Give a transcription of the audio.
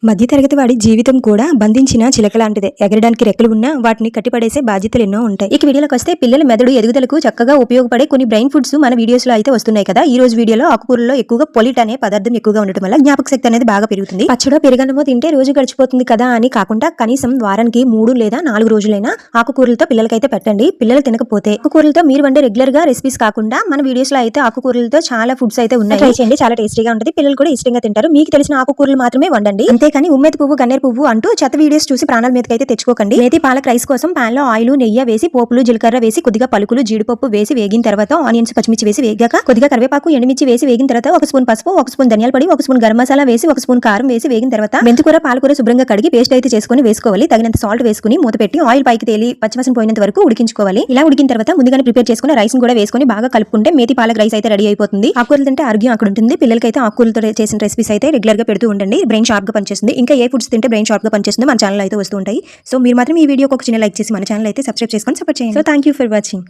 మధ్యతరగతి వాడి జీవితం కూడా బంధించిన చిలక లాంటిదే. ఎగరడానికి రెక్కలు ఉన్నా వాటిని కట్టిపడేసే బాధ్యతలు ఎన్నో ఉంటాయి. ఇక వీడియోలోకి వస్తే పిల్లల మెదడు ఎదుగుదలకు చక్కగా ఉపయోగపడే కొన్ని బ్రెయిన్ ఫుడ్స్ మన వీడియోస్ లో అయితే వస్తున్నాయి కదా. ఈ రోజు వీడియోలో ఆకుకూరల్లో ఎక్కువగా పొలిట్ అనే పదార్థం ఎక్కువగా ఉండటం వల్ల జ్ఞాపక శక్తి అనేది బాగా పెరుగుతుంది. పచ్చడో పెరుగన్నమో తింటే రోజు గడిచిపోతుంది కదా అని కాకుండా కనీసం వారానికి 3 లేదా 4 రోజులైనా ఆకుకూరలతో పిల్లలకైతే పెట్టండి. పిల్లలు తినకపోతే ఆకుకూరలతో మీరు వండే రెగ్యులర్ గా రెసిపీస్ కాకుండా మన వీడియోస్ లో అయితే ఆకుకూరలతో చాలా ఫుడ్స్ అయితే ఉన్నాయి. ట్రై చేయండి, చాలా టేస్టీగా ఉంటుంది. పిల్లలు కూడా ఇష్టంగా తింటారు. మీకు తెలిసిన ఆకుకూరలు మాత్రమే వండండి. అంతేకాని ఉమ్మేతి పువ్వు, గన్నేరు పువ్వు అంటూ చెత్త వీడియోస్ చూసి ప్రాణాల మీదకైతే తెచ్చుకోకండి. మేతి పాలక్ రైస్ కోసం పాన్ లో ఆయిల్, నెయ్యి వేసి పోపులు, జీలకర్ర వేసి కొద్దిగా పలుకులు, జీడిపప్పు వేసి వేగిన తర్వాత ఆనియన్స్, పచ్చిమిర్చి వేసి వేగాక కొద్దిగా కరివేపాకు, ఎండుమిర్చి వేసి వేగిన తర్వాత 1 స్పూన్ పసుపు, 1 స్పూన్ ధనియాల పొడి, 1 స్పూన్ గరం మసాలా వేసి 1 స్పూన్ కారం వేసి వేగిన తర్వాత మెంతికూర, పాలకూర శుభ్రంగా కడిగి పేస్ట్ అయితే చేసుకుని వేసుకోవాలి. తగినంత సాల్ట్ వేసుకుని మూత పెట్టి ఆయిల్ పైకి తేలి పచ్చివాసన పోయినంత వరకు ఉడికించుకోవాలి. ఇలా ఉడికిన తర్వాత ముందుగానే ప్రిపేర్ చేసుకుని రైస్ కూడా వేసుకుని బాగా కలుపుకుంటే మేతి పాలక్ రైస్ అయితే రెడీ అయిపోతుంది. ఆకుకూరలు తింటే ఆరోగ్యం అక్కడ ఉంటుంది. పిల్లలకైతే ఆకుకూరలతో చేసిన రెసిపీస్ అయితే రెగ్యులర్ గా పెడుతూ ఉండండి. బ్రెయిన్ షార్ప్ గా పనిచేస్తుంది. ఇంకా ఏ ఫుడ్స్ తింటే బ్రెయిన్ షార్ప్ గా పనిచేస్తుంది మన ఛానల్ అయితే వస్తూ ఉంటాయి. సో మీరు మాత్రం ఈ వీడియోకి ఒక చిన్న లైక్ చేసి మన ఛానల్ అయితే సబ్స్క్రైబ్ చేసుకొని సపోర్ట్ చేయండి. So thank you for watching.